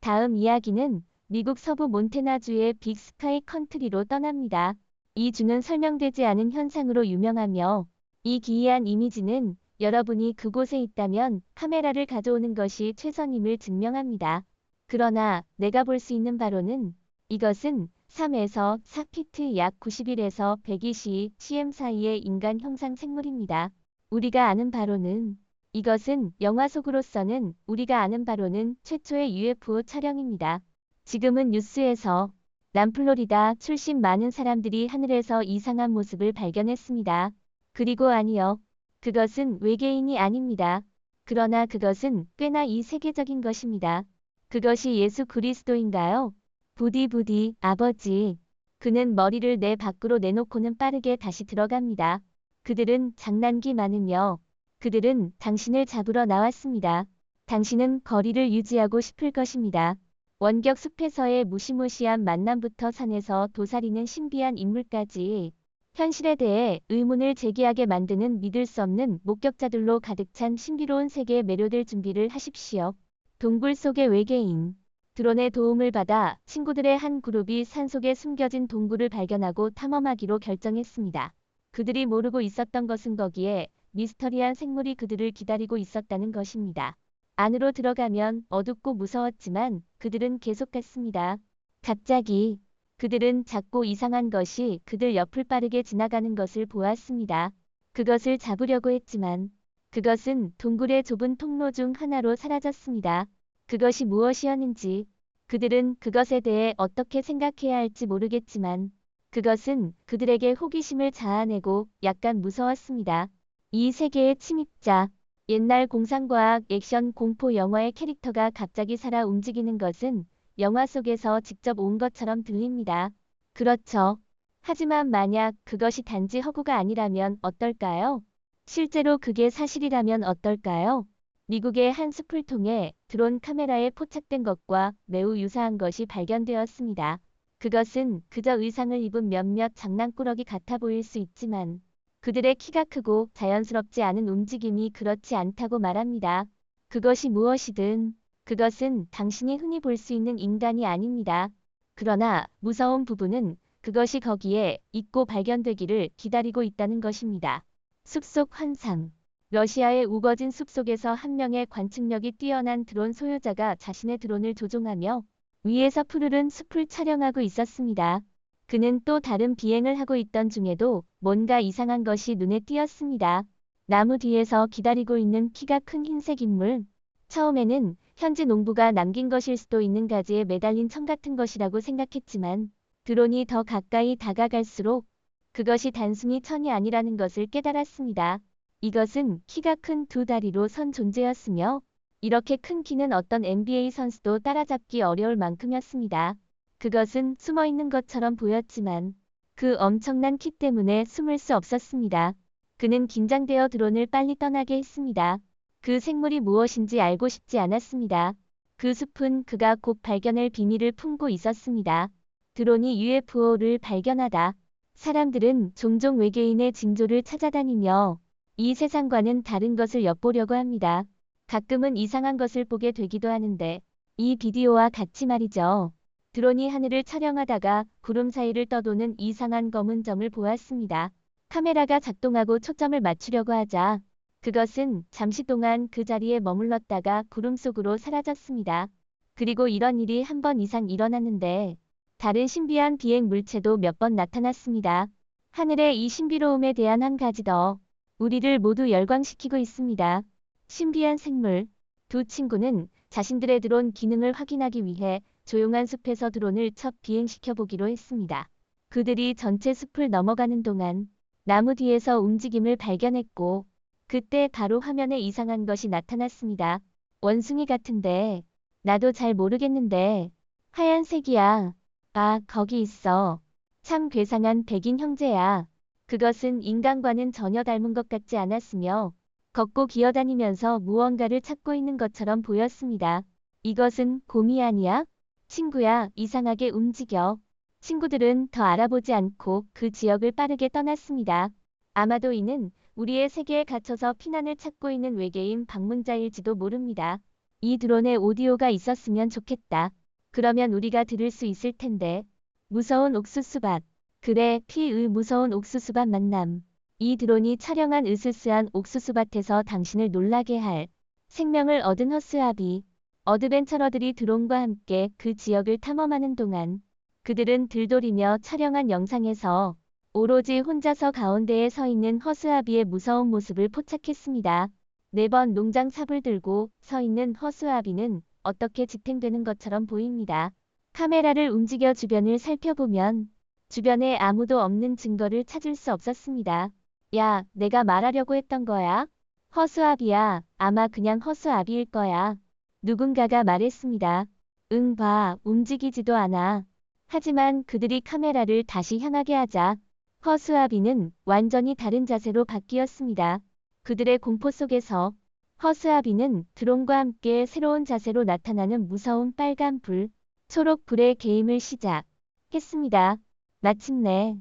다음 이야기는 미국 서부 몬태나주의 빅스카이 컨트리로 떠납니다. 이 주는 설명되지 않은 현상으로 유명하며 이 기이한 이미지는 여러분이 그곳에 있다면 카메라를 가져오는 것이 최선임을 증명합니다. 그러나 내가 볼 수 있는 바로는 이것은 3에서 4피트 약 91에서 120cm 사이의 인간 형상 생물입니다. 우리가 아는 바로는 이것은 영화 속으로서는 우리가 아는 바로는 최초의 UFO 촬영입니다. 지금은 뉴스에서 남플로리다 출신 많은 사람들이 하늘에서 이상한 모습을 발견했습니다. 그리고 아니요. 그것은 외계인이 아닙니다. 그러나 그것은 꽤나 세계적인 것입니다. 그것이 예수 그리스도인가요? 부디 아버지. 그는 머리를 내 밖으로 내놓고는 빠르게 다시 들어갑니다. 그들은 장난기 많으며 그들은 당신을 잡으러 나왔습니다. 당신은 거리를 유지하고 싶을 것입니다. 원격 숲에서의 무시무시한 만남부터 산에서 도사리는 신비한 인물까지 현실에 대해 의문을 제기하게 만드는 믿을 수 없는 목격자들로 가득 찬 신비로운 세계에 매료될 준비를 하십시오. 동굴 속의 외계인. 드론의 도움을 받아 친구들의 한 그룹이 산속에 숨겨진 동굴을 발견하고 탐험하기로 결정했습니다. 그들이 모르고 있었던 것은 거기에 미스터리한 생물이 그들을 기다리고 있었다는 것입니다. 안으로 들어가면 어둡고 무서웠지만 그들은 계속 갔습니다. 갑자기 그들은 작고 이상한 것이 그들 옆을 빠르게 지나가는 것을 보았습니다. 그것을 잡으려고 했지만 그것은 동굴의 좁은 통로 중 하나로 사라졌습니다. 그것이 무엇이었는지 그들은 그것에 대해 어떻게 생각해야 할지 모르겠지만 그것은 그들에게 호기심을 자아내고 약간 무서웠습니다. 이 세계의 침입자. 옛날 공상과학 액션 공포 영화의 캐릭터가 갑자기 살아 움직이는 것은 영화 속에서 직접 온 것처럼 들립니다. 그렇죠. 하지만 만약 그것이 단지 허구가 아니라면 어떨까요? 실제로 그게 사실이라면 어떨까요? 미국의 한 숲을 통해 드론 카메라에 포착된 것과 매우 유사한 것이 발견되었습니다. 그것은 그저 의상을 입은 몇몇 장난꾸러기 같아 보일 수 있지만 그들의 키가 크고 자연스럽지 않은 움직임이 그렇지 않다고 말합니다. 그것이 무엇이든 그것은 당신이 흔히 볼 수 있는 인간이 아닙니다. 그러나 무서운 부분은 그것이 거기에 있고 발견되기를 기다리고 있다는 것입니다. 숲속 환상. 러시아의 우거진 숲속에서 한 명의 관측력이 뛰어난 드론 소유자가 자신의 드론을 조종하며 위에서 푸르른 숲을 촬영하고 있었습니다. 그는 또 다른 비행을 하고 있던 중에도 뭔가 이상한 것이 눈에 띄었습니다. 나무 뒤에서 기다리고 있는 키가 큰 흰색 인물. 처음에는 현지 농부가 남긴 것일 수도 있는 가지에 매달린 청 같은 것이라고 생각했지만 드론이 더 가까이 다가갈수록 그것이 단순히 천이 아니라는 것을 깨달았습니다. 이것은 키가 큰 두 다리로 선 존재였으며 이렇게 큰 키는 어떤 NBA 선수도 따라잡기 어려울 만큼이었습니다. 그것은 숨어있는 것처럼 보였지만 그 엄청난 키 때문에 숨을 수 없었습니다. 그는 긴장되어 드론을 빨리 떠나게 했습니다. 그 생물이 무엇인지 알고 싶지 않았습니다. 그 숲은 그가 곧 발견할 비밀을 품고 있었습니다. 드론이 UFO를 발견하다. 사람들은 종종 외계인의 징조를 찾아다니며 이 세상과는 다른 것을 엿보려고 합니다. 가끔은 이상한 것을 보게 되기도 하는데 이 비디오와 같이 말이죠. 드론이 하늘을 촬영하다가 구름 사이를 떠도는 이상한 검은 점을 보았습니다. 카메라가 작동하고 초점을 맞추려고 하자 그것은 잠시 동안 그 자리에 머물렀다가 구름 속으로 사라졌습니다. 그리고 이런 일이 한 번 이상 일어났는데 다른 신비한 비행 물체도 몇 번 나타났습니다. 하늘의 이 신비로움에 대한 한 가지 더 우리를 모두 열광시키고 있습니다. 신비한 생물. 두 친구는 자신들의 드론 기능을 확인하기 위해 조용한 숲에서 드론을 첫 비행시켜 보기로 했습니다. 그들이 전체 숲을 넘어가는 동안 나무 뒤에서 움직임을 발견했고 그때 바로 화면에 이상한 것이 나타났습니다. 원숭이 같은데 나도 잘 모르겠는데 하얀색이야. 아, 거기 있어. 참 괴상한 백인 형제야. 그것은 인간과는 전혀 닮은 것 같지 않았으며 걷고 기어다니면서 무언가를 찾고 있는 것처럼 보였습니다. 이것은 곰이 아니야? 친구야, 이상하게 움직여. 친구들은 더 알아보지 않고 그 지역을 빠르게 떠났습니다. 아마도 이는 우리의 세계에 갇혀서 피난을 찾고 있는 외계인 방문자일지도 모릅니다. 이 드론에 오디오가 있었으면 좋겠다. 그러면 우리가 들을 수 있을 텐데. 무서운 옥수수밭. 그래, 피의 무서운 옥수수밭 만남. 이 드론이 촬영한 으스스한 옥수수밭에서 당신을 놀라게 할 생명을 얻은 허스아비. 어드벤처러들이 드론과 함께 그 지역을 탐험하는 동안 그들은 들돌이며 촬영한 영상에서 오로지 혼자서 가운데에 서 있는 허스아비의 무서운 모습을 포착했습니다. 4번 농장 삽을 들고 서 있는 허스아비는 어떻게 지탱되는 것처럼 보입니다. 카메라를 움직여 주변을 살펴보면 주변에 아무도 없는 증거를 찾을 수 없었습니다. 야, 내가 말하려고 했던 거야. 허수아비야, 아마 그냥 허수아비일 거야. 누군가가 말했습니다. 응, 봐, 움직이지도 않아. 하지만 그들이 카메라를 다시 향하게 하자 허수아비는 완전히 다른 자세로 바뀌었습니다. 그들의 공포 속에서 허수아비는 드론과 함께 새로운 자세로 나타나는 무서운 빨간 불, 초록 불의 게임을 시작했습니다. 마침내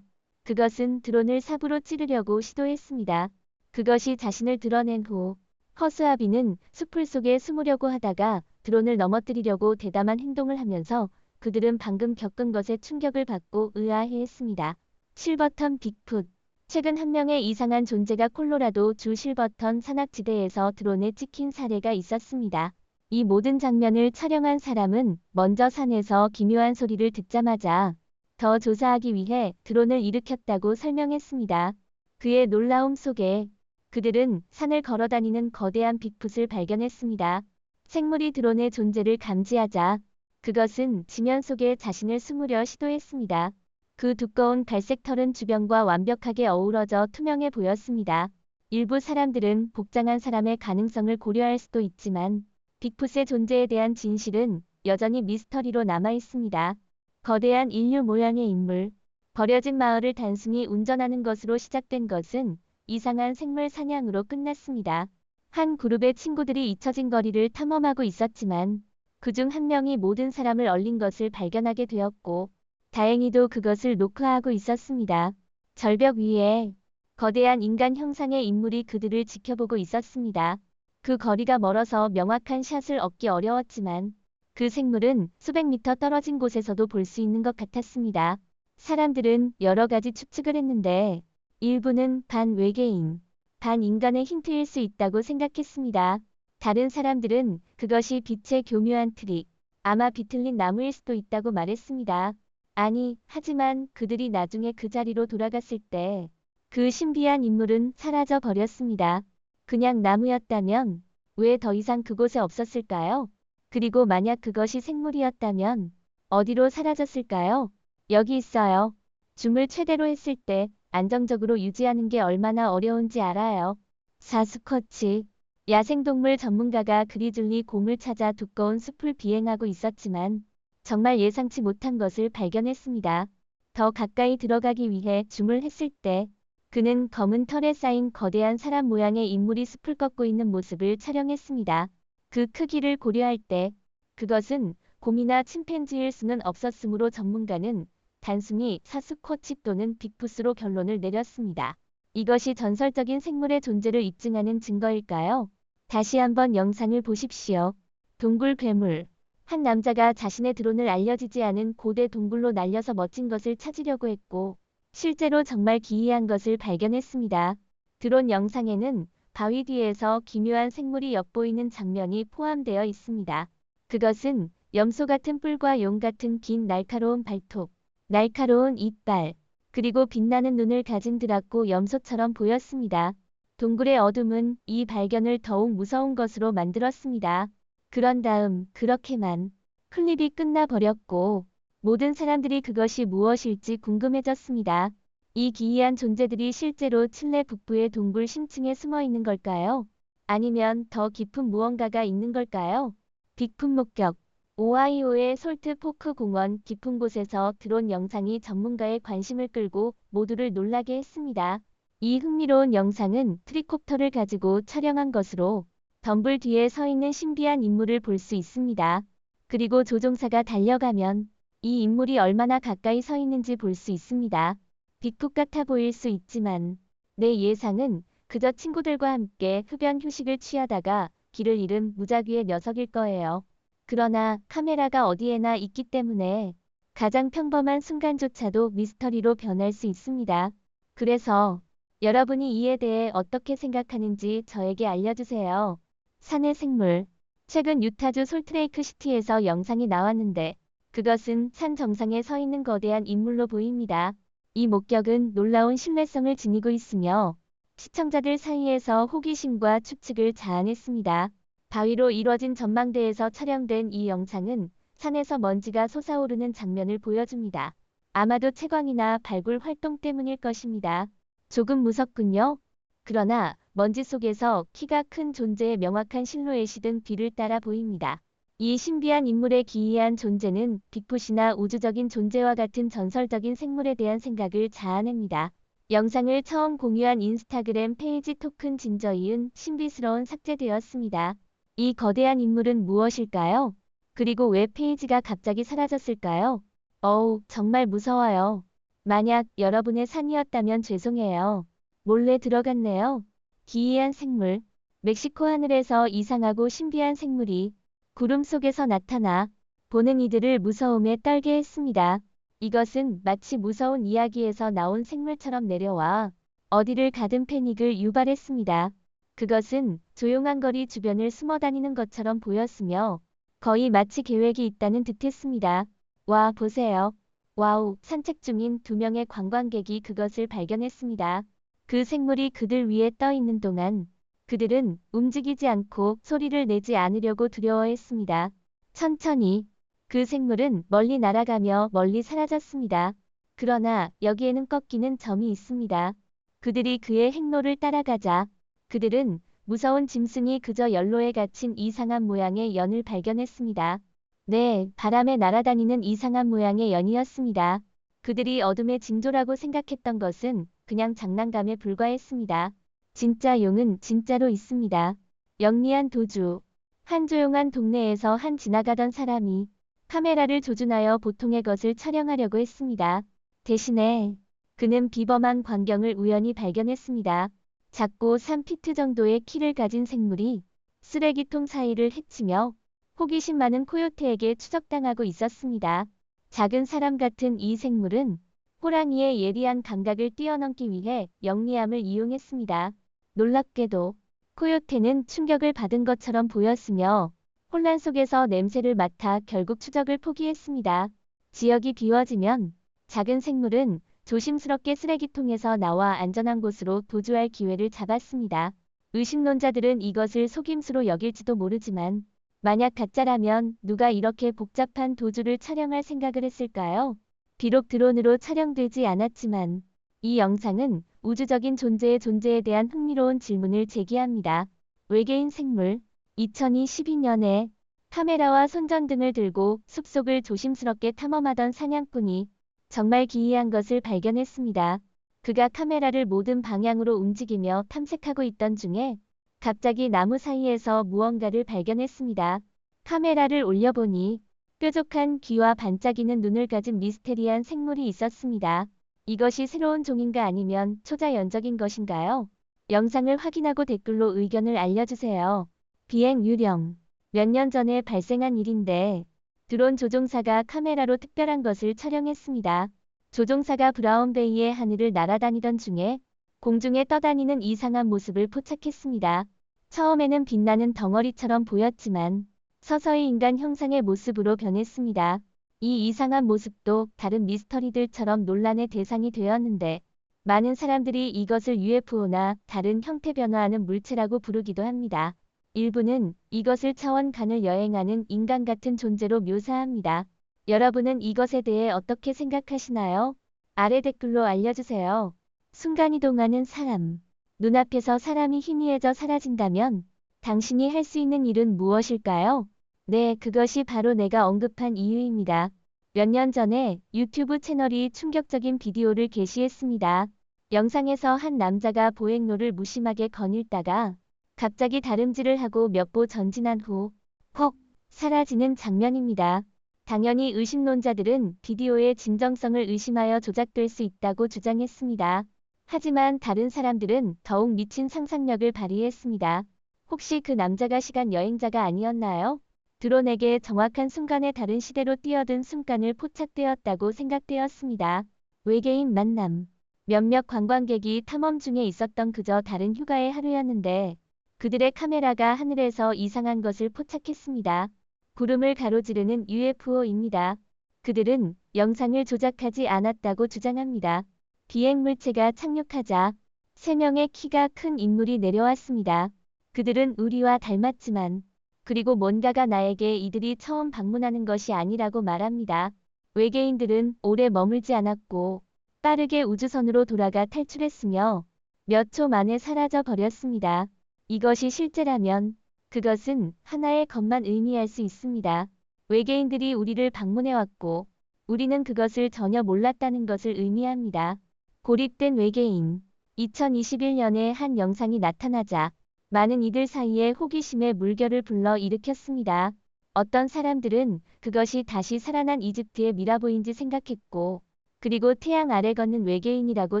그것은 드론을 삽으로 찌르려고 시도했습니다. 그것이 자신을 드러낸 후 허수아비는 숲을 속에 숨으려고 하다가 드론을 넘어뜨리려고 대담한 행동을 하면서 그들은 방금 겪은 것에 충격을 받고 의아해했습니다. 실버턴 빅풋. 최근 한 명의 이상한 존재가 콜로라도 주 실버턴 산악지대에서 드론에 찍힌 사례가 있었습니다. 이 모든 장면을 촬영한 사람은 먼저 산에서 기묘한 소리를 듣자마자 더 조사하기 위해 드론을 일으켰다고 설명했습니다. 그의 놀라움 속에 그들은 산을 걸어다니는 거대한 빅풋을 발견했습니다. 생물이 드론의 존재를 감지하자 그것은 지면 속에 자신을 숨으려 시도했습니다. 그 두꺼운 갈색 털은 주변과 완벽하게 어우러져 투명해 보였습니다. 일부 사람들은 복장한 사람의 가능성을 고려할 수도 있지만 빅풋의 존재에 대한 진실은 여전히 미스터리로 남아 있습니다. 거대한 인류 모양의 인물. 버려진 마을을 단순히 운전하는 것으로 시작된 것은 이상한 생물 사냥으로 끝났습니다. 한 그룹의 친구들이 잊혀진 거리를 탐험하고 있었지만 그중 한 명이 모든 사람을 얼린 것을 발견하게 되었고 다행히도 그것을 녹화하고 있었습니다. 절벽 위에 거대한 인간 형상의 인물이 그들을 지켜보고 있었습니다. 그 거리가 멀어서 명확한 샷을 얻기 어려웠지만 그 생물은 수백 미터 떨어진 곳에서도 볼 수 있는 것 같았습니다. 사람들은 여러 가지 추측을 했는데 일부는 반 외계인, 반 인간의 힌트일 수 있다고 생각했습니다. 다른 사람들은 그것이 빛의 교묘한 트릭, 아마 비틀린 나무일 수도 있다고 말했습니다. 아니, 하지만 그들이 나중에 그 자리로 돌아갔을 때 그 신비한 인물은 사라져 버렸습니다. 그냥 나무였다면 왜 더 이상 그곳에 없었을까요? 그리고 만약 그것이 생물이었다면 어디로 사라졌을까요? 여기 있어요. 줌을 최대로 했을 때 안정적으로 유지하는 게 얼마나 어려운지 알아요. 사스쿼치. 야생동물 전문가가 그리즐리 곰을 찾아 두꺼운 숲을 비행하고 있었지만 정말 예상치 못한 것을 발견했습니다. 더 가까이 들어가기 위해 줌을 했을 때 그는 검은 털에 쌓인 거대한 사람 모양의 인물이 숲을 걷고 있는 모습을 촬영했습니다. 그 크기를 고려할 때 그것은 곰이나 침팬지일 수는 없었으므로 전문가는 단순히 사스쿼치 또는 빅풋으로 결론을 내렸습니다. 이것이 전설적인 생물의 존재를 입증하는 증거일까요? 다시 한번 영상을 보십시오. 동굴 괴물. 한 남자가 자신의 드론을 알려지지 않은 고대 동굴로 날려서 멋진 것을 찾으려고 했고 실제로 정말 기이한 것을 발견했습니다. 드론 영상에는 바위 뒤에서 기묘한 생물이 엿보이는 장면이 포함되어 있습니다. 그것은 염소 같은 뿔과 용 같은 긴 날카로운 발톱, 날카로운 이빨, 그리고 빛나는 눈을 가진 드라코 염소처럼 보였습니다. 동굴의 어둠은 이 발견을 더욱 무서운 것으로 만들었습니다. 그런 다음 그렇게만 클립이 끝나버렸고 모든 사람들이 그것이 무엇일지 궁금해졌습니다. 이 기이한 존재들이 실제로 칠레 북부의 동굴 심층에 숨어 있는 걸까요? 아니면 더 깊은 무언가가 있는 걸까요? 빅풋 목격. 오하이오의 솔트포크 공원 깊은 곳에서 드론 영상이 전문가의 관심을 끌고 모두를 놀라게 했습니다. 이 흥미로운 영상은 트리콥터를 가지고 촬영한 것으로 덤불 뒤에 서 있는 신비한 인물을 볼 수 있습니다. 그리고 조종사가 달려가면 이 인물이 얼마나 가까이 서 있는지 볼 수 있습니다. 빅풋 같아 보일 수 있지만 내 예상은 그저 친구들과 함께 흡연 휴식을 취하다가 길을 잃은 무작위의 녀석일 거예요. 그러나 카메라가 어디에나 있기 때문에 가장 평범한 순간조차도 미스터리로 변할 수 있습니다. 그래서 여러분이 이에 대해 어떻게 생각하는지 저에게 알려주세요. 산의 생물. 최근 유타주 솔트레이크 시티에서 영상이 나왔는데 그것은 산 정상에 서 있는 거대한 인물로 보입니다. 이 목격은 놀라운 신뢰성을 지니고 있으며 시청자들 사이에서 호기심과 추측을 자아냈습니다. 바위로 이뤄진 전망대에서 촬영된 이 영상은 산에서 먼지가 솟아오르는 장면을 보여줍니다. 아마도 채광이나 발굴 활동 때문일 것입니다. 조금 무섭군요. 그러나 먼지 속에서 키가 큰 존재의 명확한 실루엣이 등 뒤를 따라 보입니다. 이 신비한 인물의 기이한 존재는 빅풋이나 우주적인 존재와 같은 전설적인 생물에 대한 생각을 자아냅니다. 영상을 처음 공유한 인스타그램 페이지 토큰 진저이은 신비스러운 삭제되었습니다. 이 거대한 인물은 무엇일까요? 그리고 왜 페이지가 갑자기 사라졌을까요? 어우, 정말 무서워요. 만약 여러분의 산이었다면 죄송해요. 몰래 들어갔네요. 기이한 생물. 멕시코 하늘에서 이상하고 신비한 생물이 구름 속에서 나타나 보는 이들을 무서움에 떨게 했습니다. 이것은 마치 무서운 이야기에서 나온 생물처럼 내려와 어디를 가든 패닉을 유발했습니다. 그것은 조용한 거리 주변을 숨어 다니는 것처럼 보였으며 거의 마치 계획이 있다는 듯했습니다. 와, 보세요. 와우, 산책 중인 2명의 관광객이 그것을 발견했습니다. 그 생물이 그들 위에 떠 있는 동안 그들은 움직이지 않고 소리를 내지 않으려고 두려워했습니다. 천천히 그 생물은 멀리 날아가며 멀리 사라졌습니다. 그러나 여기에는 꺾이는 점이 있습니다. 그들이 그의 행로를 따라가자 그들은 무서운 짐승이 그저 연로에 갇힌 이상한 모양의 연을 발견했습니다. 네, 바람에 날아다니는 이상한 모양의 연이었습니다. 그들이 어둠의 징조라고 생각했던 것은 그냥 장난감에 불과했습니다. 진짜 용은 진짜로 있습니다. 영리한 도주. 한 조용한 동네에서 한 지나가던 사람이 카메라를 조준하여 보통의 것을 촬영하려고 했습니다. 대신에 그는 비범한 광경을 우연히 발견했습니다. 작고 3피트 정도의 키를 가진 생물이 쓰레기통 사이를 헤치며 호기심 많은 코요테에게 추적당하고 있었습니다. 작은 사람 같은 이 생물은 호랑이의 예리한 감각을 뛰어넘기 위해 영리함을 이용했습니다. 놀랍게도 코요테는 충격을 받은 것처럼 보였으며 혼란 속에서 냄새를 맡아 결국 추적을 포기했습니다. 지역이 비워지면 작은 생물은 조심스럽게 쓰레기통에서 나와 안전한 곳으로 도주할 기회를 잡았습니다. 의심론자들은 이것을 속임수로 여길지도 모르지만 만약 가짜라면 누가 이렇게 복잡한 도주를 촬영할 생각을 했을까요? 비록 드론으로 촬영되지 않았지만 이 영상은 우주적인 존재의 존재에 대한 흥미로운 질문을 제기합니다. 외계인 생물. 2022년에 카메라와 손전등을 들고 숲속을 조심스럽게 탐험하던 사냥꾼이 정말 기이한 것을 발견했습니다. 그가 카메라를 모든 방향으로 움직이며 탐색하고 있던 중에 갑자기 나무 사이에서 무언가를 발견했습니다. 카메라를 올려보니 뾰족한 귀와 반짝이는 눈을 가진 미스테리한 생물이 있었습니다. 이것이 새로운 종인가 아니면 초자연적인 것인가요? 영상을 확인하고 댓글로 의견을 알려주세요. 비행 유령. 몇 년 전에 발생한 일인데 드론 조종사가 카메라로 특별한 것을 촬영했습니다. 조종사가 브라운베이의 하늘을 날아다니던 중에 공중에 떠다니는 이상한 모습을 포착했습니다. 처음에는 빛나는 덩어리처럼 보였지만 서서히 인간 형상의 모습으로 변했습니다. 이 이상한 모습도 다른 미스터리들처럼 논란의 대상이 되었는데 많은 사람들이 이것을 UFO나 다른 형태 변화하는 물체라고 부르기도 합니다. 일부는 이것을 차원간을 여행하는 인간 같은 존재로 묘사합니다. 여러분은 이것에 대해 어떻게 생각하시나요? 아래 댓글로 알려주세요. 순간이동하는 사람. 눈앞에서 사람이 희미해져 사라진다면 당신이 할 수 있는 일은 무엇일까요? 네, 그것이 바로 내가 언급한 이유입니다. 몇 년 전에 유튜브 채널이 충격적인 비디오를 게시했습니다. 영상에서 한 남자가 보행로를 무심하게 거닐다가 갑자기 다름질을 하고 몇 보 전진한 후 퍽 사라지는 장면입니다. 당연히 의심론자들은 비디오의 진정성을 의심하여 조작될 수 있다고 주장했습니다. 하지만 다른 사람들은 더욱 미친 상상력을 발휘했습니다. 혹시 그 남자가 시간 여행자가 아니었나요? 드론에게 정확한 순간에 다른 시대로 뛰어든 순간을 포착되었다고 생각되었습니다. 외계인 만남. 몇몇 관광객이 탐험 중에 있었던 그저 다른 휴가의 하루였는데 그들의 카메라가 하늘에서 이상한 것을 포착했습니다. 구름을 가로지르는 UFO입니다. 그들은 영상을 조작하지 않았다고 주장합니다. 비행 물체가 착륙하자 3명의 키가 큰 인물이 내려왔습니다. 그들은 우리와 닮았지만 그리고 뭔가가 나에게 이들이 처음 방문하는 것이 아니라고 말합니다. 외계인들은 오래 머물지 않았고 빠르게 우주선으로 돌아가 탈출했으며 몇 초 만에 사라져 버렸습니다. 이것이 실제라면 그것은 하나의 것만 의미할 수 있습니다. 외계인들이 우리를 방문해왔고 우리는 그것을 전혀 몰랐다는 것을 의미합니다. 고립된 외계인. 2021년에 한 영상이 나타나자 많은 이들 사이에 호기심의 물결을 불러 일으켰습니다. 어떤 사람들은 그것이 다시 살아난 이집트의 미라보인지 생각했고 그리고 태양 아래 걷는 외계인이라고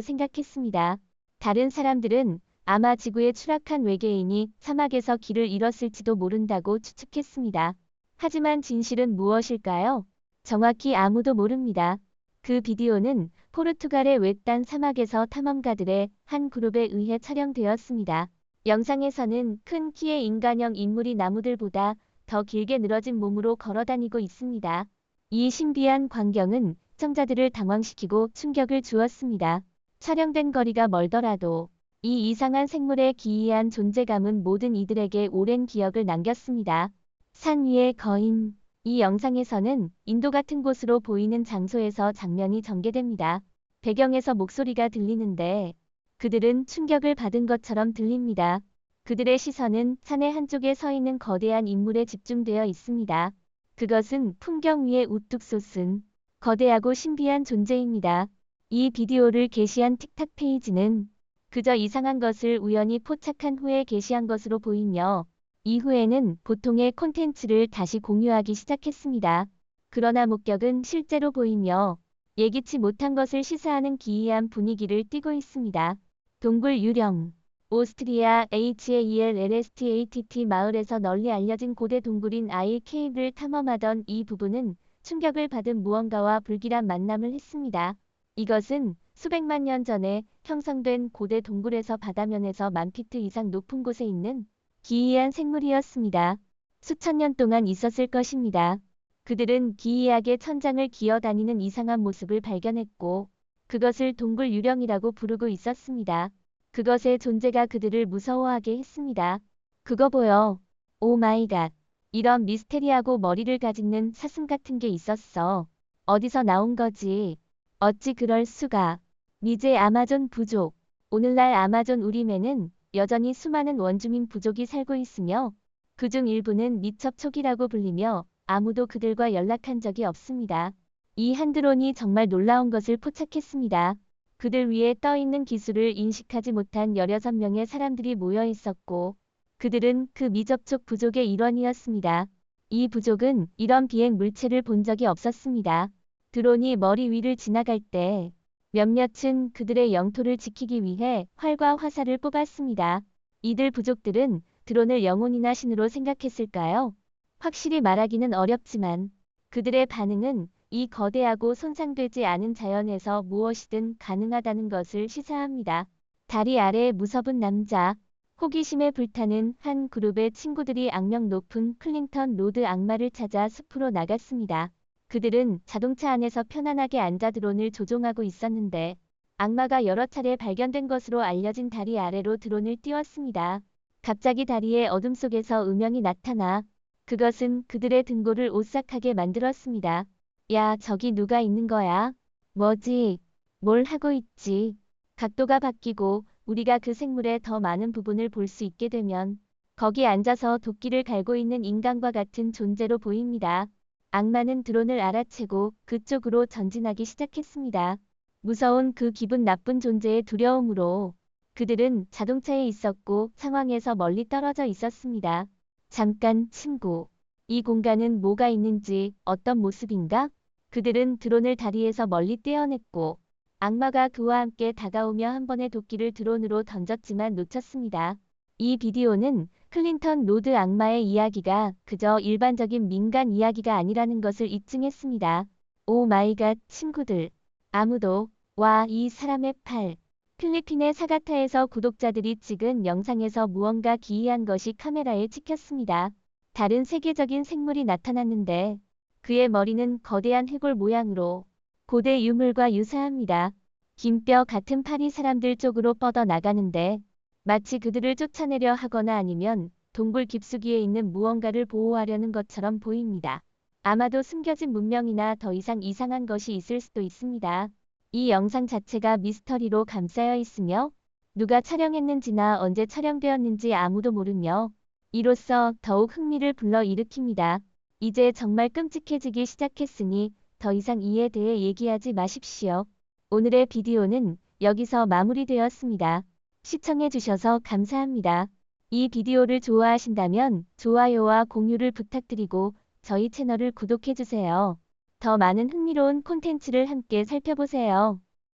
생각했습니다. 다른 사람들은 아마 지구에 추락한 외계인이 사막에서 길을 잃었을지도 모른다고 추측했습니다. 하지만 진실은 무엇일까요? 정확히 아무도 모릅니다. 그 비디오는 포르투갈의 외딴 사막에서 탐험가들의 한 그룹에 의해 촬영되었습니다. 영상에서는 큰 키의 인간형 인물이 나무들보다 더 길게 늘어진 몸으로 걸어다니고 있습니다. 이 신비한 광경은 시청자들을 당황시키고 충격을 주었습니다. 촬영된 거리가 멀더라도 이 이상한 생물의 기이한 존재감은 모든 이들에게 오랜 기억을 남겼습니다. 산 위의 거인. 이 영상에서는 인도 같은 곳으로 보이는 장소에서 장면이 전개됩니다. 배경에서 목소리가 들리는데 그들은 충격을 받은 것처럼 들립니다. 그들의 시선은 산의 한쪽에 서 있는 거대한 인물에 집중되어 있습니다. 그것은 풍경 위에 우뚝 솟은 거대하고 신비한 존재입니다. 이 비디오를 게시한 틱탁 페이지는 그저 이상한 것을 우연히 포착한 후에 게시한 것으로 보이며 이후에는 보통의 콘텐츠를 다시 공유하기 시작했습니다. 그러나 목격은 실제로 보이며 예기치 못한 것을 시사하는 기이한 분위기를 띠고 있습니다. 동굴 유령. 오스트리아 HALLSTATT 마을에서 널리 알려진 고대 동굴인 아일 케이브를 탐험하던 이 부부는 충격을 받은 무언가와 불길한 만남을 했습니다. 이것은 수백만 년 전에 형성된 고대 동굴에서 바다면에서 1000피트 이상 높은 곳에 있는 기이한 생물이었습니다. 수천 년 동안 있었을 것입니다. 그들은 기이하게 천장을 기어다니는 이상한 모습을 발견했고 그것을 동굴 유령이라고 부르고 있었습니다. 그것의 존재가 그들을 무서워하게 했습니다. 그거 보여. 오 마이 갓. 이런 미스테리하고 머리를 가짓는 사슴 같은 게 있었어. 어디서 나온 거지? 어찌 그럴 수가. 미제 아마존 부족. 오늘날 아마존 우림에는 여전히 수많은 원주민 부족이 살고 있으며 그중 일부는 미첩촉이라고 불리며 아무도 그들과 연락한 적이 없습니다. 이 한 드론이 정말 놀라운 것을 포착했습니다. 그들 위에 떠 있는 기술을 인식하지 못한 16명의 사람들이 모여 있었고 그들은 그 미접촉 부족의 일원이었습니다. 이 부족은 이런 비행 물체를 본 적이 없었습니다. 드론이 머리 위를 지나갈 때 몇몇은 그들의 영토를 지키기 위해 활과 화살을 뽑았습니다. 이들 부족들은 드론을 영혼이나 신으로 생각했을까요? 확실히 말하기는 어렵지만 그들의 반응은 이 거대하고 손상되지 않은 자연에서 무엇이든 가능하다는 것을 시사합니다. 다리 아래에 무서운 남자. 호기심에 불타는 한 그룹의 친구들이 악명 높은 클링턴 로드 악마를 찾아 숲으로 나갔습니다. 그들은 자동차 안에서 편안하게 앉아 드론을 조종하고 있었는데 악마가 여러 차례 발견된 것으로 알려진 다리 아래로 드론을 띄웠습니다. 갑자기 다리의 어둠 속에서 음영이 나타나 그것은 그들의 등골을 오싹하게 만들었습니다. 야, 저기 누가 있는 거야? 뭐지? 뭘 하고 있지? 각도가 바뀌고 우리가 그 생물의 더 많은 부분을 볼 수 있게 되면 거기 앉아서 도끼를 갈고 있는 인간과 같은 존재로 보입니다. 악마는 드론을 알아채고 그쪽으로 전진하기 시작했습니다. 무서운 그 기분 나쁜 존재의 두려움으로 그들은 자동차에 있었고 상황에서 멀리 떨어져 있었습니다. 잠깐 친구. 이 공간은 뭐가 있는지 어떤 모습인가? 그들은 드론을 다리에서 멀리 떼어냈고 악마가 그와 함께 다가오며 한 번의 도끼를 드론으로 던졌지만 놓쳤습니다. 이 비디오는 클린턴 로드 악마의 이야기가 그저 일반적인 민간 이야기가 아니라는 것을 입증했습니다. 오 마이 갓 친구들. 아무도 와 이 사람의 팔. 필리핀의 사가타에서 구독자들이 찍은 영상에서 무언가 기이한 것이 카메라에 찍혔습니다. 다른 세계적인 생물이 나타났는데 그의 머리는 거대한 해골 모양으로 고대 유물과 유사합니다. 긴 뼈 같은 팔이 사람들 쪽으로 뻗어 나가는데 마치 그들을 쫓아내려 하거나 아니면 동굴 깊숙이에 있는 무언가를 보호하려는 것처럼 보입니다. 아마도 숨겨진 문명이나 더 이상 이상한 것이 있을 수도 있습니다. 이 영상 자체가 미스터리로 감싸여 있으며 누가 촬영했는지나 언제 촬영되었는지 아무도 모르며 이로써 더욱 흥미를 불러일으킵니다. 이제 정말 끔찍해지기 시작했으니 더 이상 이에 대해 얘기하지 마십시오. 오늘의 비디오는 여기서 마무리되었습니다. 시청해주셔서 감사합니다. 이 비디오를 좋아하신다면 좋아요와 공유를 부탁드리고 저희 채널을 구독해주세요. 더 많은 흥미로운 콘텐츠를 함께 살펴보세요.